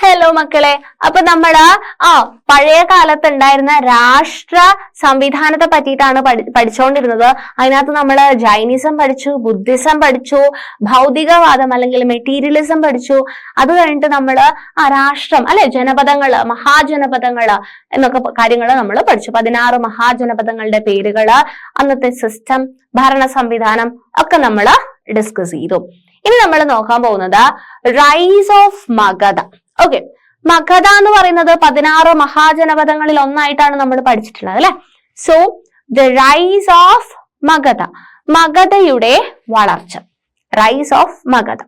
Hello മക്കളെ, അപ്പൊ നമ്മള് പഴയ കാലത്ത് ഉണ്ടായിരുന്ന രാഷ്ട്ര സംവിധാനത്തെ പറ്റിയിട്ടാണ് പഠിച്ചുകൊണ്ടിരുന്നത്. അതിനകത്ത് നമ്മള് ജൈനിസം പഠിച്ചു, ബുദ്ധിസം പഠിച്ചു, ഭൗതികവാദം അല്ലെങ്കിൽ മെറ്റീരിയലിസം പഠിച്ചു. അത് കഴിഞ്ഞിട്ട് നമ്മള് രാഷ്ട്രം അല്ലെ, ജനപദങ്ങള്, മഹാജനപദങ്ങള് എന്നൊക്കെ കാര്യങ്ങൾ നമ്മൾ പഠിച്ചു. 16 മഹാജനപദങ്ങളുടെ പേരുകള്, അന്നത്തെ സിസ്റ്റം, ഭരണ സംവിധാനം ഒക്കെ നമ്മൾ ഡിസ്കസ് ചെയ്തു. ഇനി നമ്മൾ നോക്കാൻ പോകുന്നത് rise of Magadha. Okay, Magadha എന്ന് പറയുന്നത് 16 മഹാജനപദങ്ങളിൽ ഒന്നായിട്ടാണ് നമ്മൾ പഠിച്ചിട്ടുള്ളത് അല്ലെ. So the rise of Magadha, മഗധയുടെ വളർച്ച, റൈസ് ഓഫ് മഗധ.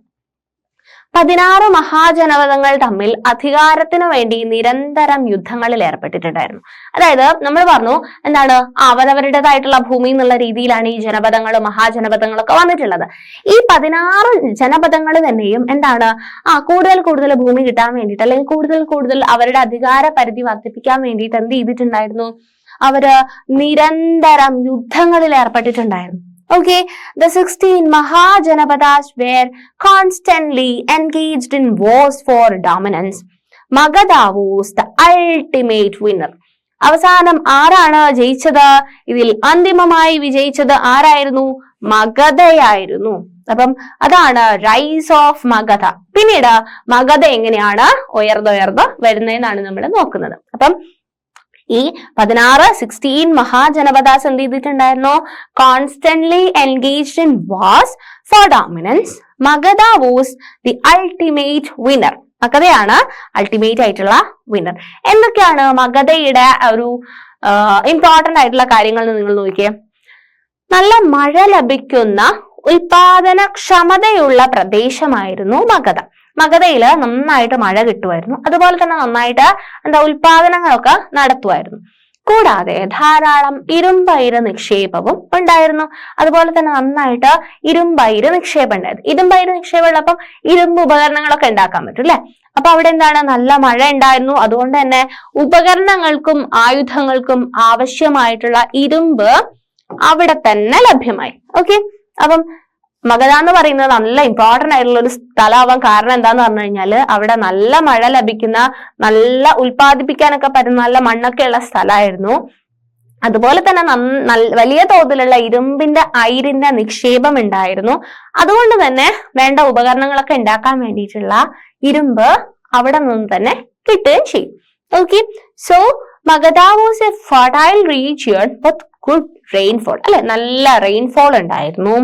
16 മഹാജനപദങ്ങൾ തമ്മിൽ അധികാരത്തിനു വേണ്ടി നിരന്തരം യുദ്ധങ്ങളിൽ ഏർപ്പെട്ടിട്ടുണ്ടായിരുന്നു. അതായത് നമ്മൾ പറഞ്ഞു എന്താണ്, അവരവരുടേതായിട്ടുള്ള ഭൂമി എന്നുള്ള രീതിയിലാണ് ഈ ജനപദങ്ങളും മഹാജനപദങ്ങളൊക്കെ വന്നിട്ടുള്ളത്. ഈ 16 ജനപദങ്ങൾ തന്നെയും എന്താണ് കൂടുതൽ ഭൂമി കിട്ടാൻ വേണ്ടിയിട്ട് അല്ലെങ്കിൽ കൂടുതൽ അവരുടെ അധികാര പരിധി വർദ്ധിപ്പിക്കാൻ വേണ്ടിയിട്ട് എന്ത് ചെയ്തിട്ടുണ്ടായിരുന്നു, അവര് നിരന്തരം യുദ്ധങ്ങളിൽ ഏർപ്പെട്ടിട്ടുണ്ടായിരുന്നു. Okay, the 16 Mahajanapadas were constantly engaged in wars for dominance. Magadha was the ultimate winner. അവസാനം ആരാണ് ജയിച്ചത്? ഇതിൽ അന്തിമമായി വിജയിച്ചത് ആരായിരുന്നു? മഗധയായിരുന്നു. അപ്പം അതാണ് റൈസ് ഓഫ് മഗധ. പിന്നീട് മഗധ എങ്ങനെയാണ് ഉയർന്ന് വരുന്നതെന്നാണ് നമ്മൾ നോക്കുന്നത്. അപ്പം ഈ 16 മഹാജനപദാസ് എന്ത് ചെയ്തിട്ടുണ്ടായിരുന്നു? Constantly engaged in wars for dominance. Magadha was the ultimate winner. മഗധയാണ് അൾട്ടിമേറ്റ് ആയിട്ടുള്ള വിന്നർ. എന്തൊക്കെയാണ് മഗധയുടെ ഒരു ഇമ്പോർട്ടന്റ് ആയിട്ടുള്ള കാര്യങ്ങൾ നിങ്ങൾ നോക്കിയേ. നല്ല മഴ ലഭിക്കുന്ന ഉൽപാദനക്ഷമതയുള്ള പ്രദേശമായിരുന്നു മഗധ. മഗധയില് നന്നായിട്ട് മഴ കിട്ടുമായിരുന്നു. അതുപോലെ തന്നെ നന്നായിട്ട് ഉൽപാദനങ്ങളൊക്കെ നടത്തുമായിരുന്നു. കൂടാതെ ധാരാളം ഇരുമ്പയിര് നിക്ഷേപവും ഉണ്ടായിരുന്നു. അതുപോലെ തന്നെ നന്നായിട്ട് ഇരുമ്പയിര് നിക്ഷേപം ഉണ്ടായിരുന്നു. ഇരുമ്പയിര് നിക്ഷേപം ഉള്ളപ്പം ഇരുമ്പ് ഉപകരണങ്ങളൊക്കെ ഉണ്ടാക്കാൻ പറ്റും അല്ലെ. അപ്പൊ അവിടെ എന്താണ്, നല്ല മഴ ഉണ്ടായിരുന്നു. അതുകൊണ്ട് തന്നെ ഉപകരണങ്ങൾക്കും ആയുധങ്ങൾക്കും ആവശ്യമായിട്ടുള്ള ഇരുമ്പ് അവിടെ തന്നെ ലഭ്യമായി. ഓക്കെ, അപ്പം മഗധ എന്ന് പറയുന്നത് നല്ല ഇമ്പോർട്ടന്റ് ആയിട്ടുള്ള ഒരു സ്ഥലമാവാൻ കാരണം എന്താന്ന് പറഞ്ഞു കഴിഞ്ഞാല് അവിടെ നല്ല മഴ ലഭിക്കുന്ന, നല്ല ഉൽപ്പാദിപ്പിക്കാനൊക്കെ പറ്റുന്ന നല്ല മണ്ണൊക്കെ ഉള്ള സ്ഥലമായിരുന്നു. അതുപോലെ തന്നെ വലിയ തോതിലുള്ള ഇരുമ്പിന്റെ അയിരിന്റെ നിക്ഷേപം ഉണ്ടായിരുന്നു. അതുകൊണ്ട് തന്നെ വേണ്ട ഉപകരണങ്ങളൊക്കെ ഉണ്ടാക്കാൻ വേണ്ടിയിട്ടുള്ള ഇരുമ്പ് അവിടെ നിന്ന് തന്നെ കിട്ടുകയും ചെയ്യും. Okay, so Magadha was a fertile region with good rainfall അല്ലെ, നല്ല റെയിൻഫോൾ ഉണ്ടായിരുന്നു.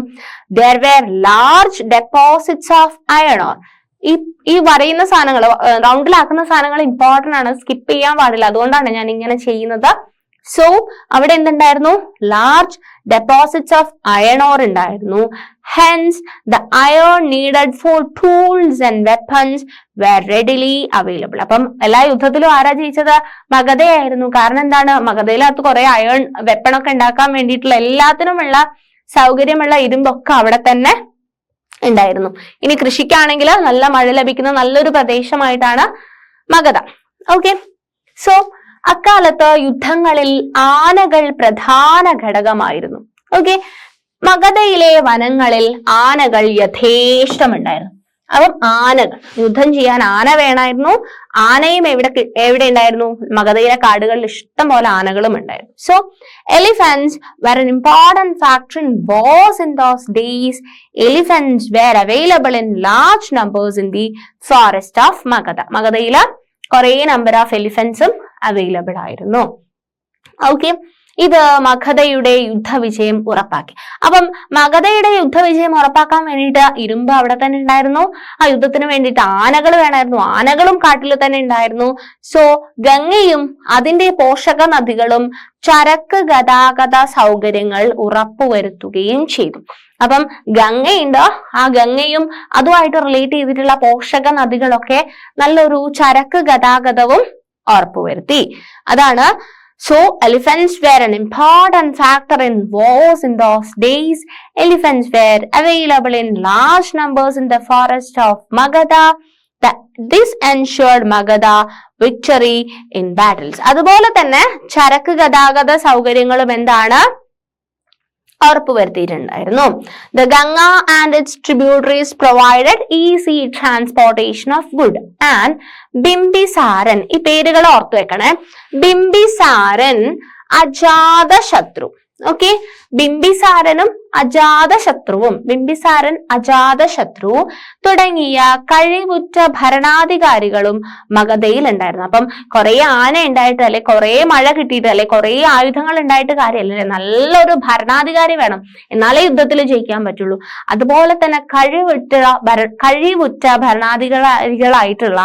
There were large deposits of iron ore. ഈ വരയുന്ന സാധനങ്ങൾ, റൗണ്ടിലാക്കുന്ന സാധനങ്ങൾ ഇമ്പോർട്ടന്റ് ആണ്, സ്കിപ്പ് ചെയ്യാൻ പാടില്ല. അതുകൊണ്ടാണ് ഞാൻ ഇങ്ങനെ ചെയ്യുന്നത്. സോ അവിടെ എന്തുണ്ടായിരുന്നു? Large deposits of iron ore ഉണ്ടായിരുന്നു. Hence the iron needed for tools and weapons were readily available. അപ്പം എല്ലാ യുദ്ധത്തിലും ആരാ ജയിച്ചത്? മഗധയായിരുന്നു. കാരണം എന്താണ്, മഗധയിലകത്ത് കുറെ അയൺ വെപ്പണൊക്കെ ഉണ്ടാക്കാൻ വേണ്ടിയിട്ടുള്ള എല്ലാത്തിനുമുള്ള സൗകര്യമുള്ള ഇരുമ്പൊക്കെ അവിടെ തന്നെ ഉണ്ടായിരുന്നു. ഇനി കൃഷിക്കാണെങ്കിൽ നല്ല മഴ ലഭിക്കുന്ന നല്ലൊരു പ്രദേശമായിട്ടാണ് മഗധ. ഓക്കെ, സോ അക്കാലത്ത് യുദ്ധങ്ങളിൽ ആനകൾ പ്രധാന ഘടകമായിരുന്നു. ഓക്കെ, മഗധയിലെ വനങ്ങളിൽ ആനകൾ യഥേഷ്ടമുണ്ടായിരുന്നു. അപ്പം ആനകൾ, യുദ്ധം ചെയ്യാൻ ആന വേണമായിരുന്നു. ആനയും എവിടെ ഉണ്ടായിരുന്നു? മഗധയിലെ കാടുകളിൽ ഇഷ്ടം പോലെ ആനകളും ഉണ്ടായിരുന്നു. So elephants were an important factor in wars in those days. Elephants were available in large numbers in the forest of Magadha. മഗധയില് കുറെ നമ്പർ ഓഫ് എലിഫന്റ്സും അവൈലബിൾ ആയിരുന്നു. ഓക്കെ, ഇത് മഗധയുടെ യുദ്ധവിജയം ഉറപ്പാക്കി. അപ്പം മഗധയുടെ യുദ്ധവിജയം ഉറപ്പാക്കാൻ വേണ്ടിയിട്ട് ഇരുമ്പ് അവിടെ തന്നെ ഉണ്ടായിരുന്നു. ആ യുദ്ധത്തിന് വേണ്ടിയിട്ട് ആനകൾ വേണമായിരുന്നു. ആനകളും കാട്ടിൽ തന്നെ ഉണ്ടായിരുന്നു. സോ ഗംഗയും അതിന്റെ പോഷക നദികളും ചരക്ക് ഗതാഗത സൗകര്യങ്ങൾ ഉറപ്പുവരുത്തുകയും ചെയ്തു. അപ്പം ഗംഗയുണ്ട്, ആ ഗംഗയും അതുമായിട്ട് റിലേറ്റ് ചെയ്തിട്ടുള്ള പോഷക നദികളൊക്കെ നല്ലൊരു ചരക്ക് ഗതാഗതവും ഉറപ്പുവരുത്തി. അതാണ്. So elephants were an important factor in wars in those days. Elephants were available in large numbers in the forest of Magadha. This ensured Magadha victory in battles. അതുപോലെ തന്നെ ചരക്ക് ഗതാഗത സൗകര്യങ്ങളും എന്താണ്? ഉറപ്പുവരുത്തിയിട്ടുണ്ടായിരുന്നു. The Ganga and its tributaries provided easy transportation of wood and ബിംബിസാരൻ, ഈ പേരുകൾ ഓർത്തു വെക്കണേ. ബിംബിസാരൻ അജാതശത്രു. ഓക്കെ, ബിംബിസാരനും അജാതശത്രുവും, ബിംബിസാരൻ അജാതശത്രു തുടങ്ങിയ കഴിവുറ്റ ഭരണാധികാരികളും മഗധയിൽ ഉണ്ടായിരുന്നു. അപ്പം കുറെ ആന ഉണ്ടായിട്ട് അല്ലെ, കുറെ മഴ കിട്ടിയിട്ട് അല്ലെ, കുറെ ആയുധങ്ങൾ ഉണ്ടായിട്ട് കാര്യമല്ലേ, നല്ലൊരു ഭരണാധികാരി വേണം, എന്നാലേ യുദ്ധത്തിൽ ജയിക്കാൻ പറ്റുള്ളൂ. അതുപോലെ തന്നെ കഴിവുറ്റ ഭരണാധികാരികളായിട്ടുള്ള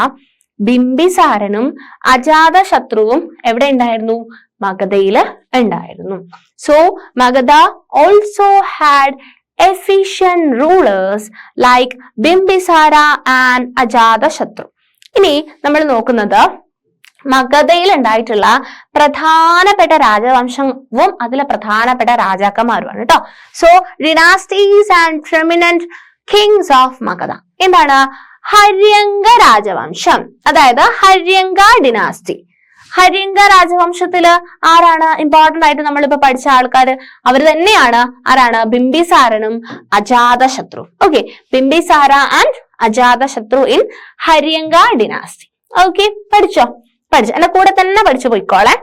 ബിംബിസാരനും അജാതശത്രുവും എവിടെ ഉണ്ടായിരുന്നു? മഗധയില് ഉണ്ടായിരുന്നു. So Magadha also had efficient rulers like Bimbisara and Ajatashatru. ഇനി നമ്മൾ നോക്കുന്നത് മഗധയിൽ ഉണ്ടായിട്ടുള്ള പ്രധാനപ്പെട്ട രാജവംശവും അതിലെ പ്രധാനപ്പെട്ട രാജാക്കന്മാരുമാണ് കേട്ടോ. So dynasties and prominent kings of Magadha. എന്താണ്? ഹര്യങ്ക രാജവംശം, അതായത് ഹര്യങ്ക ഡിനാസ്റ്റി. ഹര്യങ്ക രാജവംശത്തില് ആരാണ് ഇമ്പോർട്ടന്റ് ആയിട്ട് നമ്മളിപ്പോ പഠിച്ച ആൾക്കാര്? അവർ തന്നെയാണ് ആരാണ്? ബിംബിസാരനും Ajatashatru. Okay, Bimbisara and Ajatashatru in Haryanka dynasty. Okay, പഠിച്ചു. എന്റെ കൂടെ തന്നെ പഠിച്ചു പോയിക്കോളെ.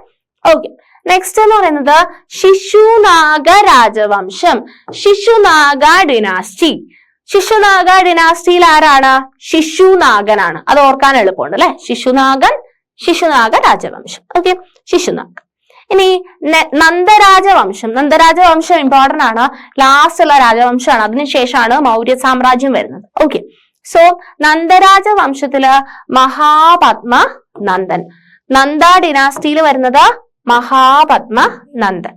ഓക്കെ, നെക്സ്റ്റ് എന്ന് പറയുന്നത് ശിശുനാഗ രാജവംശം, ശിശുനാഗ ഡിനാസ്റ്റി. ശിശുനാഗ ഡിനാസ്റ്റിയിൽ ആരാണ്? ശിശുനാഗനാണ്. അത് ഓർക്കാൻ എളുപ്പമുണ്ട് അല്ലെ. ശിശുനാഗ രാജവംശം. ഓക്കെ, ശിശുനാഗ. ഇനി നന്ദരാജവംശം. നന്ദരാജവംശം ഇമ്പോർട്ടന്റ് ആണ്, ലാസ്റ്റ് ഉള്ള രാജവംശമാണ്. അതിനുശേഷമാണ് മൗര്യ സാമ്രാജ്യം വരുന്നത്. ഓക്കെ, സോ നന്ദരാജവംശത്തില് മഹാപത്മ നന്ദൻ. നന്ദ ഡിനാസ്റ്റിയിൽ വരുന്നത് മഹാപത്മ നന്ദൻ.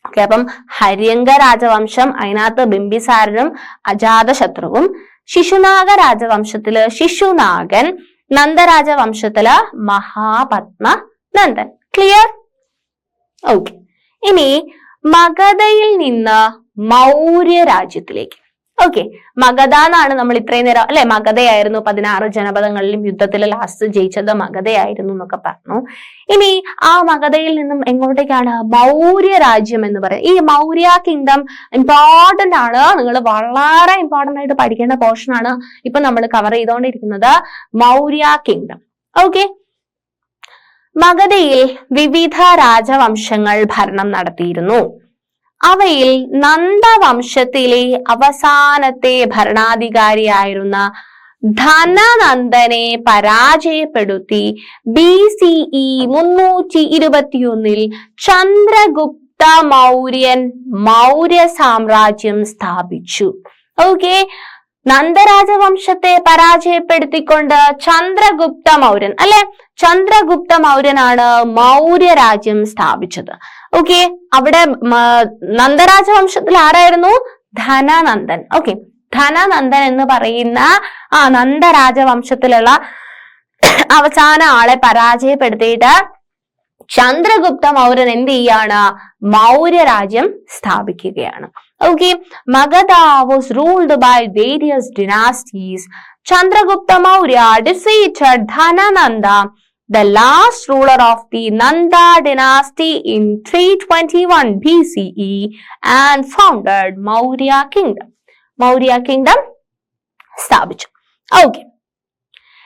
ഓക്കെ, അപ്പം ഹര്യങ്ക രാജവംശം, അതിനകത്ത് ബിംബിസാരനും അജാതശത്രുവും. ശിശുനാഗ രാജവംശത്തില് ശിശുനാഗൻ, നന്ദരാജവംശത്തില് മഹാപത്മ നന്ദൻ. ക്ലിയർ? ഓക്കെ, ഇനി മഗധയിൽ നിന്ന് മൗര്യ രാജ്യത്തിലേക്ക്. ഓക്കെ, മഗധ എന്നാണ് നമ്മൾ ഇത്രയും നേരം അല്ലെ, മഗധയായിരുന്നു 16 ജനപദങ്ങളിലും യുദ്ധത്തിൽ ലാസ്റ്റ് ജയിച്ചത് മഗധയായിരുന്നു എന്നൊക്കെ പറഞ്ഞു. ഇനി ആ മഗധയിൽ നിന്നും എങ്ങോട്ടേക്കാണ്? മൗര്യ രാജ്യം എന്ന് പറയുന്നത്. ഈ മൗര്യ കിങ്ഡം ഇമ്പോർട്ടന്റ് ആണ്, നിങ്ങൾ വളരെ ഇമ്പോർട്ടന്റ് ആയിട്ട് പഠിക്കേണ്ട പോർഷൻ ആണ് ഇപ്പൊ നമ്മൾ കവർ ചെയ്തുകൊണ്ടിരിക്കുന്നത്, മൗര്യ കിങ്ഡം. ഓക്കെ, മഗധയിൽ വിവിധ രാജവംശങ്ങൾ ഭരണം നടത്തിയിരുന്നു. അവയിൽ നന്ദവംശത്തിലെ അവസാനത്തെ ഭരണാധികാരിയായിരുന്ന ധനനന്ദനെ പരാജയപ്പെടുത്തി BCE 321 ചന്ദ്രഗുപ്ത മൗര്യൻ മൗര്യ സാമ്രാജ്യം സ്ഥാപിച്ചു. ഓക്കെ, നന്ദരാജവംശത്തെ പരാജയപ്പെടുത്തിക്കൊണ്ട് ചന്ദ്രഗുപ്ത മൗര്യൻ അല്ലെ, ചന്ദ്രഗുപ്ത മൗര്യനാണ് മൗര്യ രാജ്യം സ്ഥാപിച്ചത്. ഓക്കെ, അവിടെ നന്ദരാജവംശത്തിൽ ആരായിരുന്നു? ധനനന്ദൻ. ഓക്കെ, ധനനന്ദൻ എന്ന് പറയുന്ന നന്ദരാജവംശത്തിലുള്ള അവസാന ആളെ പരാജയപ്പെടുത്തിയിട്ട് ചന്ദ്രഗുപ്ത മൗര്യൻ എന്ത് ചെയ്യാണ്? മൗര്യ രാജ്യം സ്ഥാപിക്കുകയാണ്. Okay, Magadha was ruled by various dynasties. Chandragupta Maurya defeated Dhanananda, the last ruler of the Nanda dynasty, in 321 BCE and founded Maurya Kingdom. Maurya Kingdom സ്ഥാപിച്ചു. Okay,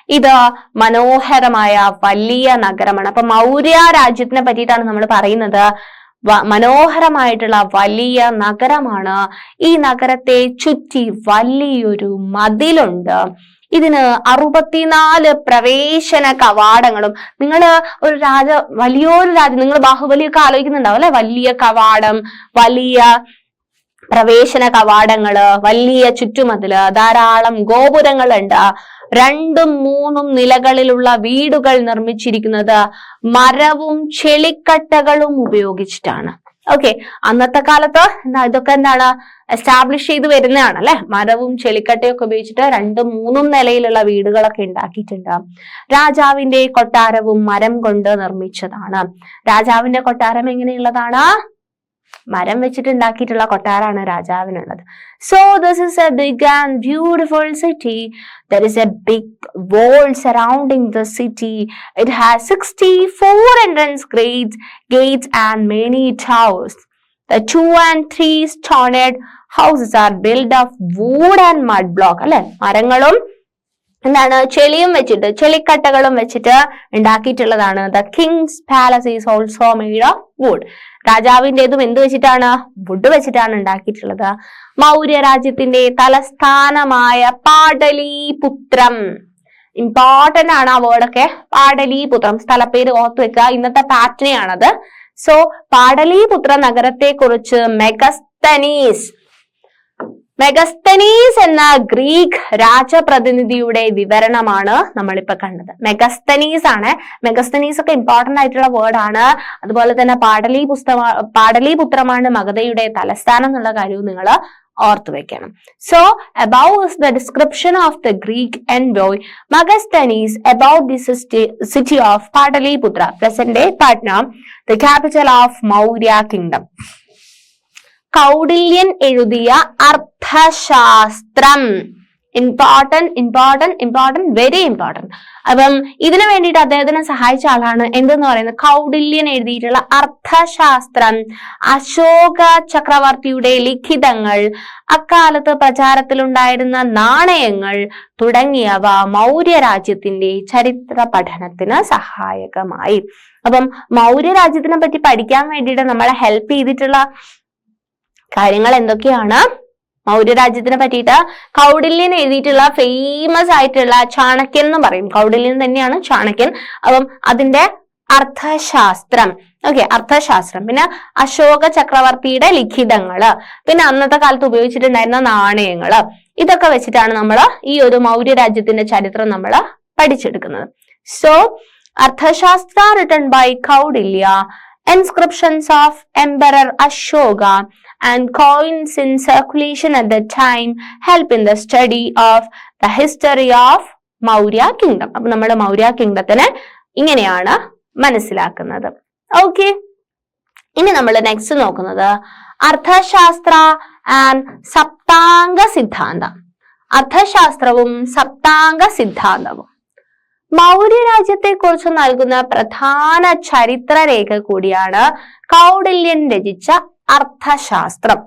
ഇത് മനോഹരമായ വലിയ നഗരമാണ്. അപ്പൊ മൗര്യ രാജ്യത്തിനെ പറ്റിയിട്ടാണ് നമ്മൾ പറയുന്നത്. മനോഹരമായിട്ടുള്ള വലിയ നഗരമാണ്. ഈ നഗരത്തെ ചുറ്റി വലിയൊരു മതിലുണ്ട്. ഇതിന് 64 പ്രവേശന കവാടങ്ങളും. നിങ്ങൾ ഒരു വലിയൊരു രാജ്യം, നിങ്ങൾ ബാഹുബലിയൊക്കെ ആലോചിക്കുന്നുണ്ടാവും അല്ലെ, വലിയ കവാടം, വലിയ പ്രവേശന കവാടങ്ങള്, വലിയ ചുറ്റുമതില്, ധാരാളം ഗോപുരങ്ങളുണ്ട്. 2ഉം 3ഉം നിലകളിലുള്ള വീടുകൾ നിർമ്മിച്ചിരിക്കുന്നത് മരവും ചെളിക്കട്ടകളും ഉപയോഗിച്ചിട്ടാണ്. ഓക്കെ, അന്നത്തെ കാലത്ത് ഇതൊക്കെ എന്താണ് എസ്റ്റാബ്ലിഷ് ചെയ്ത് വരുന്നതാണ് അല്ലെ. മരവും ചെളിക്കട്ടയൊക്കെ ഉപയോഗിച്ചിട്ട് 2ഉം 3ഉം നിലയിലുള്ള വീടുകളൊക്കെ ഉണ്ടാക്കിയിട്ടുണ്ട്. രാജാവിന്റെ കൊട്ടാരവും മരം കൊണ്ട് നിർമ്മിച്ചതാണ്. രാജാവിന്റെ കൊട്ടാരം എങ്ങനെയുള്ളതാണ്? മരം വെച്ചിട്ട് ഉണ്ടാക്കിയിട്ടുള്ള കൊട്ടാരാണ് രാജാവിനുള്ളത്. So this is a big and beautiful city. There is a big wall surrounding the city. It has 64 entrance gates and many towers. The 2 and 3 stoned houses are built of wood and mud block. അല്ലെ, മരങ്ങളും എന്താണ് ചെളിയും വെച്ചിട്ട് ചെളിക്കട്ടകളും വെച്ചിട്ട് ഉണ്ടാക്കിയിട്ടുള്ളതാണ്. The king's palace is also made of wood. രാജാവിൻ്റെതും എന്ത് വെച്ചിട്ടാണ്? വുഡ് വെച്ചിട്ടാണ് ഉണ്ടാക്കിയിട്ടുള്ളത്. മൗര്യ രാജ്യത്തിന്റെ തലസ്ഥാനമായ പാടലീപുത്രം, ഇമ്പോർട്ടന്റ് ആണ് ആ വേർഡൊക്കെ. പാടലീപുത്രം സ്ഥലപ്പേര് ഓർത്തു വെക്കുക, ഇന്നത്തെ പാറ്റേണാണത്. സോ പാടലീപുത്ര നഗരത്തെ കുറിച്ച് മെഗസ്തനീസ് എന്ന ഗ്രീക്ക് രാജപ്രതിനിധിയുടെ വിവരണമാണ് നമ്മളിപ്പോ കണ്ടത്. മെഗസ്തനീസ് ആണ്. മെഗസ്തനീസ് ഒക്കെ ഇമ്പോർട്ടന്റ് ആയിട്ടുള്ള വേർഡ് ആണ്. അതുപോലെ തന്നെ പാടലീപുത്രമാണ് മഗധയുടെ തലസ്ഥാനം എന്നുള്ള കാര്യവും നിങ്ങൾ ഓർത്തു വെക്കണം. So above is the description of the Greek envoy Megasthenes about the city of Pataliputra, present day Patna, the capital of Maurya kingdom. കൗടില്യൻ എഴുതിയ അർത്ഥശാസ്ത്രം, ഇമ്പോർട്ടന്റ്, വെരി ഇമ്പോർട്ടന്റ്. അപ്പം ഇതിനു വേണ്ടിയിട്ട് അദ്ദേഹത്തിനെ സഹായിച്ച ആളാണ് എന്തെന്ന് പറയുന്നത് കൗടില്യൻ എഴുതിയിട്ടുള്ള അർത്ഥശാസ്ത്രം. അശോക ചക്രവർത്തിയുടെ ലിഖിതങ്ങൾ, അക്കാലത്ത് പ്രചാരത്തിലുണ്ടായിരുന്ന നാണയങ്ങൾ തുടങ്ങിയവ മൗര്യ രാജ്യത്തിന്റെ ചരിത്ര പഠനത്തിന് സഹായകമായി. അപ്പം മൗര്യ രാജ്യത്തിനെ പറ്റി പഠിക്കാൻ വേണ്ടിയിട്ട് നമ്മളെ ഹെൽപ്പ് ചെയ്തിട്ടുള്ള കാര്യങ്ങൾ എന്തൊക്കെയാണ്? മൗര്യ രാജ്യത്തിനെ പറ്റിയിട്ട് കൗടില്യൻ എഴുതിയിട്ടുള്ള ഫേമസ് ആയിട്ടുള്ള ചാണക്യൻ എന്ന് പറയും, കൗടില്യൻ തന്നെയാണ് ചാണക്യൻ. അപ്പം അതിന്റെ അർത്ഥശാസ്ത്രം, ഓക്കെ, അർത്ഥശാസ്ത്രം. പിന്നെ അശോക ചക്രവർത്തിയുടെ ലിഖിതങ്ങള്, പിന്നെ അന്നത്തെ കാലത്ത് ഉപയോഗിച്ചിട്ടുണ്ടായിരുന്ന നാണയങ്ങള്, ഇതൊക്കെ വെച്ചിട്ടാണ് നമ്മൾ ഈ ഒരു മൗര്യ രാജ്യത്തിന്റെ ചരിത്രം നമ്മൾ പഠിച്ചെടുക്കുന്നത്. So Arthashastra written by Kautilya, inscriptions of Emperor Ashoka and coins in circulation at the time help in the study of the history of Maurya kingdom. അപ്പൊ നമ്മൾ മൗര്യ കിങ്ഡത്തിനെ ഇങ്ങനെയാണ് മനസ്സിലാക്കുന്നത്. ഓക്കെ, ഇനി നമ്മൾ നെക്സ്റ്റ് നോക്കുന്നത് അർത്ഥശാസ്ത്ര ആൻഡ് സപ്താംഗ സിദ്ധാന്തം. അർത്ഥശാസ്ത്രവും സപ്താംഗ സിദ്ധാന്തവും മൗര്യ രാജ്യത്തെ കുറിച്ച് നൽകുന്ന പ്രധാന ചരിത്ര രേഖ കൂടിയാണ് കൗടില്യൻ രചിച്ച അർത്ഥശാസ്ത്രം.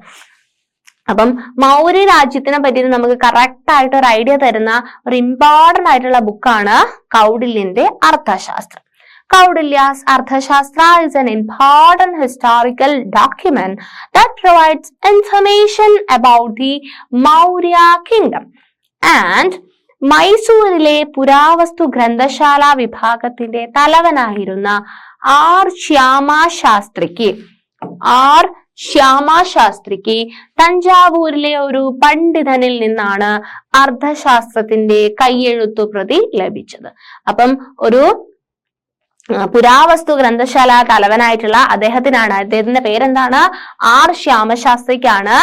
അപ്പം മൗര്യ രാജ്യത്തിനെ പറ്റി നമുക്ക് കറക്റ്റ് ആയിട്ട് ഒരു ഐഡിയ തരുന്ന ഒരു ഇമ്പോർട്ടന്റ് ആയിട്ടുള്ള ബുക്കാണ് കൗടില്യന്റെ Arthashastra. Kaudilya's Arthashastra is an important historical document that provides information about the Maurya kingdom and മൈസൂരിലെ പുരാവസ്തു ഗ്രന്ഥശാല വിഭാഗത്തിന്റെ തലവനായിരുന്ന ആർ ശ്യാമാശാസ്ത്രിക്ക് തഞ്ചാവൂരിലെ ഒരു പണ്ഡിതനിൽ നിന്നാണ് അർത്ഥശാസ്ത്രത്തിന്റെ കയ്യെഴുത്തു പ്രതി ലഭിച്ചത്. അപ്പം ഒരു പുരാവസ്തു ഗ്രന്ഥശാല തലവനായിട്ടുള്ള അദ്ദേഹത്തിന്റെ പേരെന്താണ്? ആർ ശ്യാമശാസ്ത്രിക്കാണ്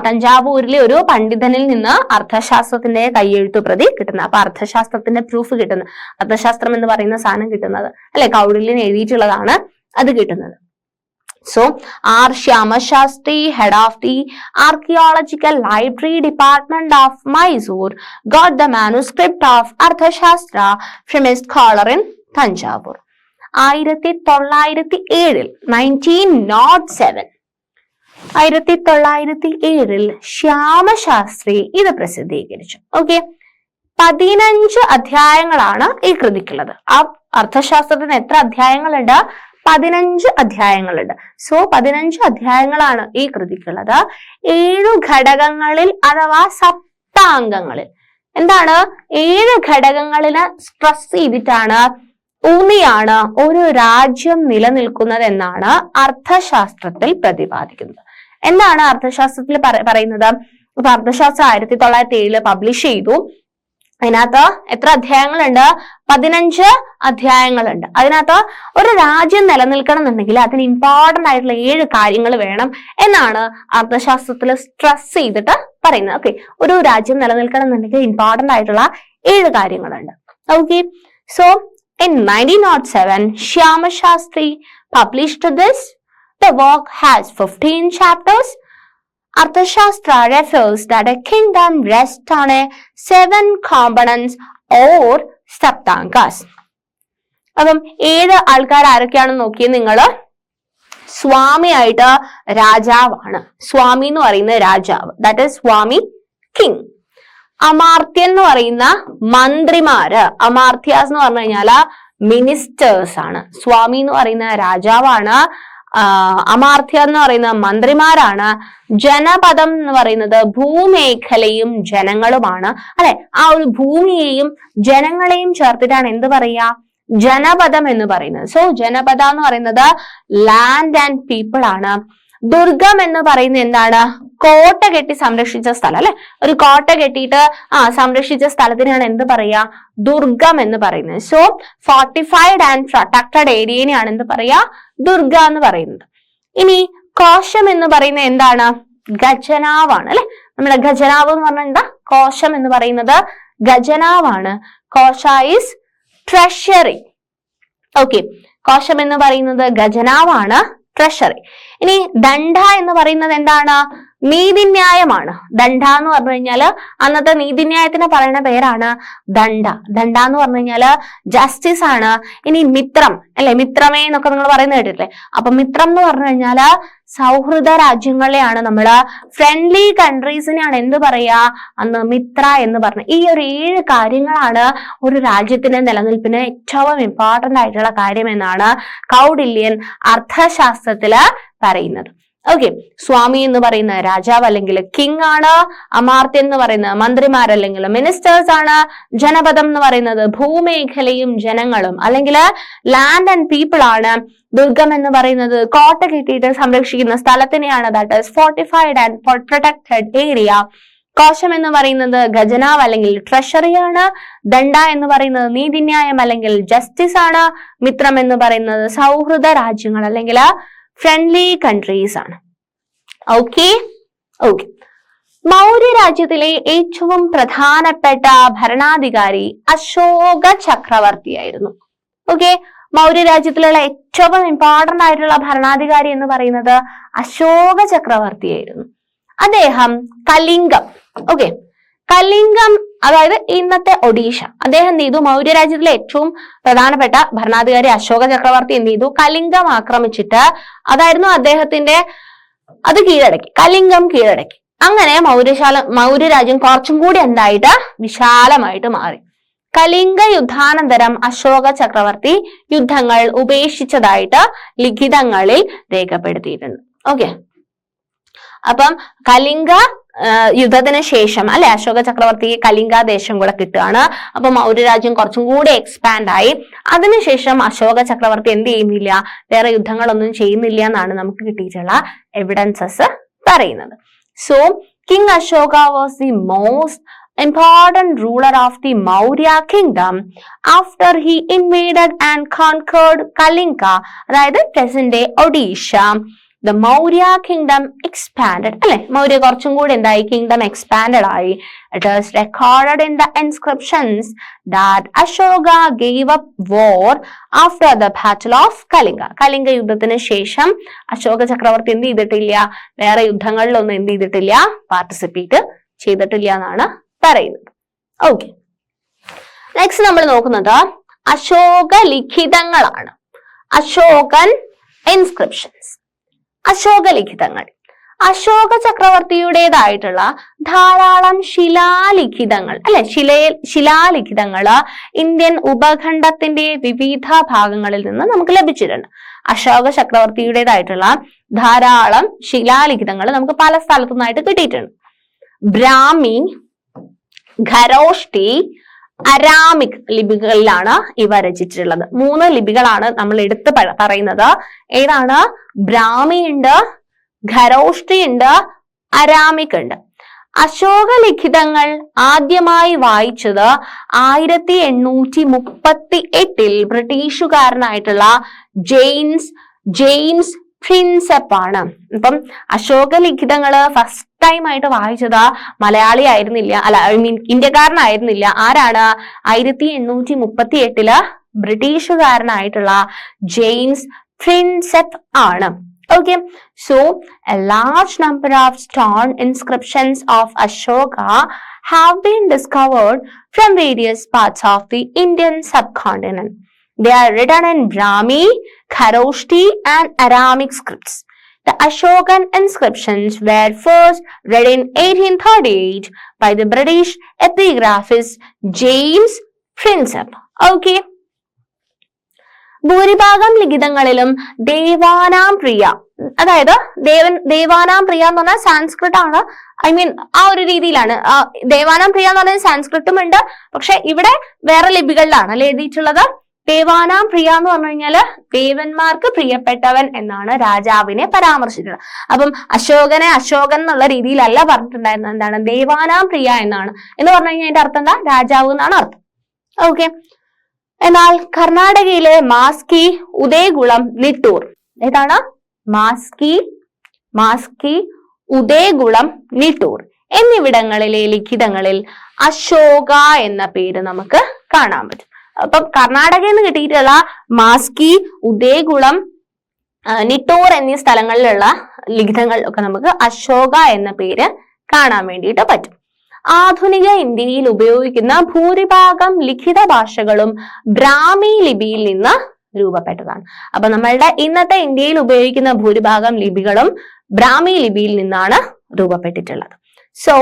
തഞ്ചാവൂരിലെ ഒരു പണ്ഡിതനിൽ നിന്ന് അർത്ഥശാസ്ത്രത്തിന്റെ കയ്യെഴുത്തു പ്രതി കിട്ടുന്നത്. അപ്പൊ അർത്ഥശാസ്ത്രത്തിന്റെ പ്രൂഫ് കിട്ടുന്നത്, അർത്ഥശാസ്ത്രം എന്ന് പറയുന്ന സാധനം കിട്ടുന്നത് അല്ലെ, കൗടില്യൻ എഴുതിയിട്ടുള്ളതാണ് അത് കിട്ടുന്നത്. So, R. Shyamashastri, head of the Archaeological Library Department of Mysore, got the manuscript of Arthashastra from a scholar in Thanjavur. 1907 Shyama Shastri ഇത് പ്രസിദ്ധീകരിച്ചു. ഓക്കെ, 15 അധ്യായങ്ങളാണ് ഈ കൃതിക്കുള്ളത്. ആ അർത്ഥശാസ്ത്രത്തിന് എത്ര അധ്യായങ്ങളുണ്ട്? 15 അധ്യായങ്ങളുണ്ട്. സോ 15 അധ്യായങ്ങളാണ് ഈ കൃതിക്കുള്ളത്. 7 ഘടകങ്ങളിൽ അഥവാ സപ്താംഗങ്ങളിൽ, എന്താണ് 7 ഘടകങ്ങളില് സ്ട്രെസ് ചെയ്തിട്ടാണ് ഊന്നിയാണ് ഒരു രാജ്യം നിലനിൽക്കുന്നത് എന്നാണ് അർത്ഥശാസ്ത്രത്തിൽ പ്രതിപാദിക്കുന്നത്. എന്താണ് അർത്ഥശാസ്ത്രത്തിൽ പറയുന്നത്? ഇപ്പൊ അർത്ഥശാസ്ത്രം 1907 പബ്ലിഷ് ചെയ്തു. അതിനകത്ത് എത്ര അധ്യായങ്ങളുണ്ട്? 15 അധ്യായങ്ങളുണ്ട്. അതിനകത്ത് ഒരു രാജ്യം നിലനിൽക്കണം എന്നുണ്ടെങ്കിൽ അതിന് ഇമ്പോർട്ടന്റ് ആയിട്ടുള്ള 7 കാര്യങ്ങൾ വേണം എന്നാണ് അർത്ഥശാസ്ത്രത്തിൽ സ്ട്രെസ് ചെയ്തിട്ട് പറയുന്നത്. ഓക്കെ, ഒരു രാജ്യം നിലനിൽക്കണം എന്നുണ്ടെങ്കിൽ ഇമ്പോർട്ടന്റ് ആയിട്ടുള്ള 7 കാര്യങ്ങളുണ്ട്. Okay, so in 1907 Shyamashastri published this. The work has 15 chapters. Arthashastra refers that a kingdom rests on a 7 components or saptangas. അപ്പം 7 ആൾക്കാർ ആരൊക്കെയാണെന്ന് നോക്കിയേ നിങ്ങൾ. സ്വാമിയായിട്ട് രാജാവാണ്. സ്വാമി എന്ന് പറയുന്ന രാജാവ്, ദാറ്റ് ഈസ് സ്വാമി കിങ്. അമാത്യൻ എന്ന് പറയുന്ന മന്ത്രിമാര്, അമാർത്യാസ് എന്ന് പറഞ്ഞു കഴിഞ്ഞാല് മിനിസ്റ്റേഴ്സ് ആണ്. സ്വാമി എന്ന് പറയുന്ന രാജാവാണ്, അമാർത്യ എന്ന് പറയുന്ന മന്ത്രിമാരാണ്. ജനപദം എന്ന് പറയുന്നത് ഭൂമേഖലയും ജനങ്ങളുമാണ്. അല്ലെ, ആ ഒരു ഭൂമിയെയും ജനങ്ങളെയും ചേർത്തിട്ടാണ് എന്ത് പറയാ, ജനപദം എന്ന് പറയുന്നത്. സോ ജനപദ എന്ന് പറയുന്നത് ലാൻഡ് ആൻഡ് പീപ്പിൾ ആണ്. ദുർഗം എന്ന് പറയുന്നത് എന്താണ്, കോട്ട കെട്ടി സംരക്ഷിച്ച സ്ഥലം. അല്ലെ, ഒരു കോട്ട കെട്ടിയിട്ട് സംരക്ഷിച്ച സ്ഥലത്തിനാണ് എന്ത് പറയാ, ദുർഗം എന്ന് പറയുന്നത്. സോ ഫോർട്ടിഫൈഡ് ആൻഡ് പ്രൊട്ടക്റ്റഡ് ഏരിയനെയാണ് എന്ത് പറയാ, ദുർഗ എന്ന് പറയുന്നത്. ഇനി കോശം എന്ന് പറയുന്നത് എന്താണ്, ഖജനാവാണ്. അല്ലെ, നമ്മുടെ ഖജനാവ് എന്ന് പറഞ്ഞാൽ എന്താ, കോശം എന്ന് പറയുന്നത് ഖജനാവാണ്. കോശ ഈസ് ട്രഷറി. ഓക്കെ, കോശം എന്ന് പറയുന്നത് ഖജനാവാണ്, ട്രഷറി. ഇനി ദണ്ഡ എന്ന് പറയുന്നത് എന്താണ്, നീതിന്യായമാണ്. ദണ്ഡ എന്ന് പറഞ്ഞു കഴിഞ്ഞാല് അന്നത്തെ നീതിന്യായത്തിന് പറയുന്ന പേരാണ് ദണ്ഡ. ദണ്ഡ എന്ന് പറഞ്ഞു കഴിഞ്ഞാല് ജസ്റ്റിസ് ആണ്. ഇനി മിത്രം, അല്ലെ, മിത്രമേ എന്നൊക്കെ നിങ്ങൾ പറയുന്നത് കേട്ടിട്ടില്ലേ. അപ്പൊ മിത്രം എന്ന് പറഞ്ഞു കഴിഞ്ഞാല് സൗഹൃദ രാജ്യങ്ങളെയാണ്, നമ്മള് ഫ്രണ്ട്ലി കൺട്രീസിനെയാണ് എന്ത് പറയാ, അന്ന് മിത്ര എന്ന് പറഞ്ഞു. ഈ ഒരു 7 കാര്യങ്ങളാണ് ഒരു രാജ്യത്തിന്റെ നിലനിൽപ്പിന് ഏറ്റവും ഇമ്പോർട്ടന്റ് ആയിട്ടുള്ള കാര്യം എന്നാണ് കൗടില്യൻ അർത്ഥശാസ്ത്രത്തില് പറയുന്നത്. ഓക്കെ, സ്വാമി എന്ന് പറയുന്ന രാജാവ് അല്ലെങ്കിൽ കിങ് ആണ്. അമാർത്യ എന്ന് പറയുന്ന മന്ത്രിമാർ അല്ലെങ്കിൽ മിനിസ്റ്റേഴ്സ് ആണ്. ജനപദം എന്ന് പറയുന്നത് ഭൂമേഖലയും ജനങ്ങളും അല്ലെങ്കിൽ ലാൻഡ് ആൻഡ് പീപ്പിൾ ആണ്. ദുർഗം എന്ന് പറയുന്നത് കോട്ട കെട്ടിയിട്ട് സംരക്ഷിക്കുന്ന സ്ഥലത്തിനെയാണ്, that is fortified and protected area. കോശം എന്ന് പറയുന്നത് ഖജനാവ് അല്ലെങ്കിൽ ട്രഷറി ആണ്. ദണ്ഡ എന്ന് പറയുന്നത് നീതിന്യായം അല്ലെങ്കിൽ ജസ്റ്റിസ് ആണ്. മിത്രം എന്ന് പറയുന്നത് സൗഹൃദ രാജ്യങ്ങൾ അല്ലെങ്കിൽ ഫ്രണ്ട്ലി കൺട്രീസ് ആണ്. ഓക്കെ. മൗര്യ രാജ്യത്തിലെ ഏറ്റവും പ്രധാനപ്പെട്ട ഭരണാധികാരി അശോക ചക്രവർത്തിയായിരുന്നു. ഓക്കെ, മൗര്യ രാജ്യത്തിലുള്ള ഏറ്റവും ഇമ്പോർട്ടന്റ് ആയിട്ടുള്ള ഭരണാധികാരി എന്ന് പറയുന്നത് അശോക ചക്രവർത്തിയായിരുന്നു. അദ്ദേഹം കലിംഗം, ഓക്കെ, കലിംഗം അതായത് ഇന്നത്തെ ഒഡീഷ, അദ്ദേഹം എന്ത് ചെയ്തു, മൗര്യ രാജ്യത്തിലെ ഏറ്റവും പ്രധാനപ്പെട്ട ഭരണാധികാരി അശോക ചക്രവർത്തി എന്ത് ചെയ്തു, കലിംഗം ആക്രമിച്ചിട്ട് അതായിരുന്നു അദ്ദേഹത്തിന്റെ, അത് കീഴടക്കി, കലിംഗം കീഴടക്കി. അങ്ങനെ മൗര്യ രാജ്യം കുറച്ചും കൂടി എന്തായിട്ട് വിശാലമായിട്ട് മാറി. കലിംഗ യുദ്ധാനന്തരം അശോക ചക്രവർത്തി യുദ്ധങ്ങൾ ഉപേക്ഷിച്ചതായിട്ട് ലിഖിതങ്ങളിൽ രേഖപ്പെടുത്തിയിട്ടുണ്ട്. ഓക്കെ, അപ്പം കലിംഗ യുദ്ധത്തിന് ശേഷം അല്ലെ അശോക ചക്രവർത്തി കലിംഗ ദേശം കൂടെ കിട്ടുകയാണ്. അപ്പൊ മൗര്യ രാജ്യം കുറച്ചും കൂടി എക്സ്പാൻഡ് ആയി. അതിനുശേഷം അശോക ചക്രവർത്തി എന്ത് ചെയ്യുന്നില്ല, വേറെ യുദ്ധങ്ങളൊന്നും ചെയ്യുന്നില്ല എന്നാണ് നമുക്ക് കിട്ടിയിട്ടുള്ള എവിഡൻസസ് പറയുന്നത്. So king Ashoka was the most important ruler of the Maurya kingdom after he invaded and conquered Kalinga, അതായത് present day Odisha. The Maurya kingdom expanded, അല്ലെ, മൗര്യ കുറച്ചും കൂടി എന്തായി, കിങ്ഡം എക്സ്പാൻഡഡ് ആയി. It is recorded in the inscriptions that Ashoka gave up war after the battle of Kalinga. Kalinga യുദ്ധത്തിന് ശേഷം അശോക ചക്രവർത്തി എന്ത് ചെയ്തിട്ടില്ല, വേറെ യുദ്ധങ്ങളിലൊന്നും എന്ത് ചെയ്തിട്ടില്ല, പാർട്ടിസിപ്പേറ്റ് ചെയ്തിട്ടില്ല എന്നാണ് പറയുന്നത്. ഓക്കെ, നെക്സ്റ്റ് നമ്മൾ നോക്കുന്നത് അശോക ലിഖിതങ്ങളാണ്. അശോകൻ ഇൻസ്ക്രിപ്ഷൻസ്. അശോക ലിഖിതങ്ങൾ, അശോക ചക്രവർത്തിയുടേതായിട്ടുള്ള ധാരാളം ശിലാലിഖിതങ്ങൾ അല്ലെ, ശിലാലിഖിതങ്ങള് ഇന്ത്യൻ ഉപഖണ്ഡത്തിന്റെ വിവിധ ഭാഗങ്ങളിൽ നിന്ന് നമുക്ക് ലഭിച്ചിട്ടുണ്ട്. അശോക ചക്രവർത്തിയുടേതായിട്ടുള്ള ധാരാളം ശിലാലിഖിതങ്ങൾ നമുക്ക് പല സ്ഥലത്തു നിന്നായിട്ട് കിട്ടിയിട്ടുണ്ട്. ബ്രാഹ്മി, ഖരോഷ്ടി, അരാമിക് ലിപികളിലാണ് ഇവ രചിച്ചിട്ടുള്ളത്. 3 ലിപികളാണ് നമ്മൾ എടുത്ത് പറയുന്നത്. ഏതാണ്? ബ്രാഹ്മി ഉണ്ട്, ഖരോഷ്ടി ഉണ്ട്, അരാമിക് ഉണ്ട്. അശോക ലിഖിതങ്ങൾ ആദ്യമായി വായിച്ചത് 1838 ബ്രിട്ടീഷുകാരനായിട്ടുള്ള ജെയിംസ് പ്രിൻസെപ്പ് ആണ്. അപ്പം അശോക ലിഖിതങ്ങള് ഫസ്റ്റ് ടൈം ആയിട്ട് വായിച്ചത് മലയാളി ആയിരുന്നില്ല, അല്ല ഐ മീൻ ഇന്ത്യക്കാരനായിരുന്നില്ല. ആരാണ്? 1838 ബ്രിട്ടീഷുകാരനായിട്ടുള്ള ജെയിംസ് പ്രിൻസെപ്പ് ആണ്. Okay, so a large number of stone inscriptions of Ashoka have been discovered from various parts of the Indian subcontinent. They are written in Brahmi, Kharoshthi and Aramic scripts. The Ashokan inscriptions were first read in 1838 by the British epigraphist James Prinsep. Okay. ഭൂരിഭാഗം ലിഖിതങ്ങളിലും ദേവാനാം പ്രിയ, അതായത് ദേവാനാം പ്രിയ എന്ന് പറഞ്ഞാൽ സാൻസ്ക്രിറ്റ് ആണ്. ആ ഒരു രീതിയിലാണ് ദേവാനാം പ്രിയ എന്ന് പറഞ്ഞാൽ സാൻസ്ക്രിറ്റും ഉണ്ട്, പക്ഷെ ഇവിടെ വേറെ ലിപികളിലാണ് അല്ലെ എഴുതിയിട്ടുള്ളത്. ദേവാനാം പ്രിയ എന്ന് പറഞ്ഞു കഴിഞ്ഞാല് ദേവന്മാർക്ക് പ്രിയപ്പെട്ടവൻ എന്നാണ് രാജാവിനെ പരാമർശിച്ചത്. അപ്പം അശോകൻ എന്നുള്ള രീതിയിലല്ല പറഞ്ഞിട്ടുണ്ടായിരുന്നത്. എന്താണ്? ദേവാനാം പ്രിയ എന്നാണ്. എന്ന് പറഞ്ഞു കഴിഞ്ഞാൽ അതിന്റെ അർത്ഥം എന്താ? രാജാവ് എന്നാണ് അർത്ഥം. ഓക്കെ. എന്നാൽ കർണാടകയിലെ മാസ്കി, ഉദയകുളം, നിട്ടൂർ, ഏതാണ്? മാസ്കി, ഉദയകുളം, നിട്ടൂർ എന്നിവിടങ്ങളിലെ ലിഖിതങ്ങളിൽ അശോക എന്ന പേര് നമുക്ക് കാണാൻ പറ്റും. അപ്പം കർണാടകയിൽ നിന്ന് കിട്ടിയിട്ടുള്ള മാസ്കി, ഉദയകുളം, നിട്ടൂർ എന്നീ സ്ഥലങ്ങളിലുള്ള ലിഖിതങ്ങളിലൊക്കെ നമുക്ക് അശോക എന്ന പേര് കാണാൻ വേണ്ടിയിട്ട് പറ്റും. ആധുനിക ഇന്ത്യയിൽ ഉപയോഗിക്കുന്ന ഭൂരിഭാഗം ലിഖിത ഭാഷകളും ബ്രാഹ്മി ലിപിയിൽ നിന്ന് രൂപപ്പെട്ടതാണ്. അപ്പൊ നമ്മളുടെ ഇന്നത്തെ ഇന്ത്യയിൽ ഉപയോഗിക്കുന്ന ഭൂരിഭാഗം ലിപികളും ബ്രാഹ്മി ലിപിയിൽ നിന്നാണ് രൂപപ്പെട്ടിട്ടുള്ളത്. So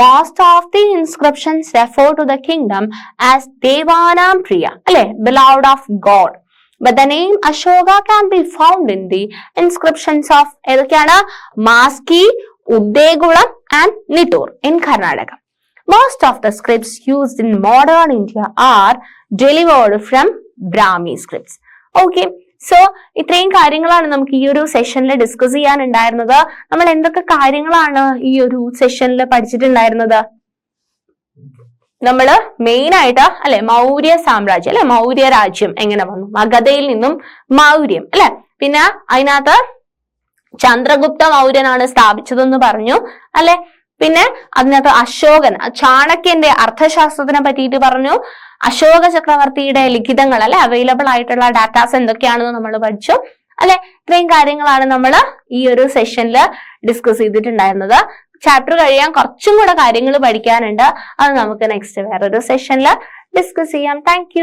most of the inscriptions refer to the kingdom as Devanam Priya, അല്ലെ, beloved of God. But the name Ashoka can be found in the inscriptions of ഏതൊക്കെയാണ്? Maski, Udayakulam and Nittur in Karnataka. Most of the scripts used in modern India are delivered from Brahmi scripts. Okay. So ഇത്രയും കാര്യങ്ങളാണ് നമുക്ക് ഈ ഒരു സെഷനിൽ discuss ചെയ്യാനുണ്ടായിരുന്നത്. നമ്മൾ എന്തൊക്കെ കാര്യങ്ങളാണ് ഈ ഒരു സെഷനിൽ പഠിച്ചിട്ടുണ്ടായിരുന്നത്? നമ്മള് മെയിൻ ആയിട്ട് അല്ലെ മൗര്യ സാമ്രാജ്യം അല്ലെ, മൗര്യ രാജ്യം എങ്ങനെ വന്നു, മഗധയിൽ നിന്നും മൗര്യം അല്ലെ, പിന്നെ അതിനകത്ത് ചന്ദ്രഗുപ്ത മൗര്യനാണ് സ്ഥാപിച്ചതെന്ന് പറഞ്ഞു അല്ലെ, പിന്നെ അതിനകത്ത് അശോകൻ, ചാണക്യന്റെ അർത്ഥശാസ്ത്രത്തിനെ പറ്റിയിട്ട് പറഞ്ഞു, അശോക ചക്രവർത്തിയുടെ ലിഖിതങ്ങൾ അല്ലെ അവൈലബിൾ ആയിട്ടുള്ള ഡാറ്റാസ് എന്തൊക്കെയാണെന്ന് നമ്മൾ പഠിച്ചു അല്ലെ. ഇത്രയും കാര്യങ്ങളാണ് നമ്മൾ ഈ ഒരു സെഷനിൽ ഡിസ്കസ് ചെയ്തിട്ടുണ്ടായിരുന്നത്. ചാപ്റ്റർ കഴിയാൻ കുറച്ചും കൂടെ കാര്യങ്ങൾ പഠിക്കാനുണ്ട്. അത് നമുക്ക് നെക്സ്റ്റ് വേറൊരു സെഷനിൽ ഡിസ്കസ് ചെയ്യാം. താങ്ക്